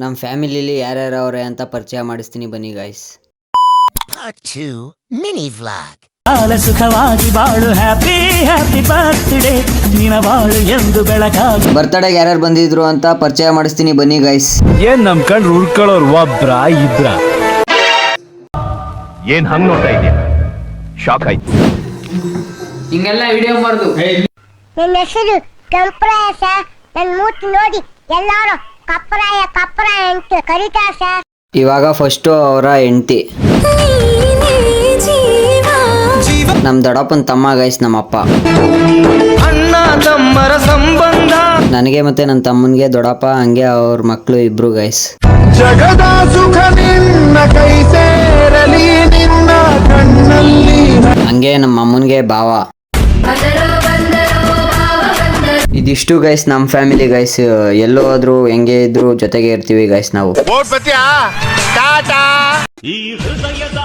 ನಮ್ಮ ಫ್ಯಾಮಿಲಿಲಿ ಯಾರ್ಯಾರು ಅವರೇ ಅಂತ ಪರಿಚಯ ಮಾಡಿಸ್ತೀನಿ ಬನ್ನಿ ಗಾಯ್ಸ್. Part 2 mini vlog. ಸುಖವಾಗಿ ಬಾಳು ಹ್ಯಾಪಿ ಹ್ಯಾಪಿ ಬರ್ತ್ಡೇ ನಿನ ಬಾಳು ಎಂದು ಬೆಳಕಾಗಿ. ಬರ್ತಡೆಗೆ ಯಾರ್ಯಾರು ಬಂದಿದ್ರು ಅಂತ ಪರಿಚಯ ಮಾಡಿಸ್ತೀನಿ ಬನ್ನಿ ಗಾಯ್ಸ್. ಏನ್ ನಮ್ ಕಣ್ ಉಳ್ಕೊಳ್ಳೋರು ಒಬ್ರ ಇಬ್ರ? ಏನ್ ಹಂಗ್ ನೋಡ್ತಾ ಇದೀಯ? ಶಾಕ್ ಆಯ್ತು. ಹಿಂಗೆಲ್ಲ ವಿಡಿಯೋ ಮಾಡ್ದು. ನನ್ನ ಹೆಸರು ಕೆಂಪರಾಯ ಸರ್. ನನ್ನ ಮೂತಿ ನೋಡಿ ಎಲ್ಲಾರು ಕಪ್ಪರಾಯ ಕಪ್ಪರಾಯ ಅಂತ ಕರೀತಾರೆ ಸರ್. ಇವಾಗ ಫಸ್ಟು ಅವರ ಹೆಂಡತಿ, ನಮ್ ದೊಡ್ಡಪ್ಪನ ತಮ್ಮ ಗೈಸ್, ನಮ್ಮಪ್ಪ. ಅಣ್ಣ ತಮ್ಮರ ಸಂಬಂಧ, ನನಗೆ ಮತ್ತೆ ನನ್ನ ತಮ್ಮನಿಗೆ ದೊಡ್ಡಪ್ಪ, ಹಂಗೆ ಅವ್ರ ಮಕ್ಕಳು ಇಬ್ರು ಗೈಸ್. ಜಗದ ಸುಖ ನಿನ್ನ ಕೈ ಸೇರಲಿ ನಿನ್ನ ಕಣ್ಣಲ್ಲಿ. ಹಂಗೆ ನಮ್ಮ ಅಮ್ಮನಿಗೆ ಭಾವ. ಇದಿಷ್ಟು ಗೈಸ್ ನಮ್ಮ ಫ್ಯಾಮಿಲಿ ಗೈಸ್. ಎಲ್ಲೋ ಹೋದ್ರು ಹೆಂಗೆ ಇದ್ರು ಜೊತೆಗೆ ಇರ್ತೀವಿ ಗೈಸ್ ನಾವು. ಈ ಹೃದಯದ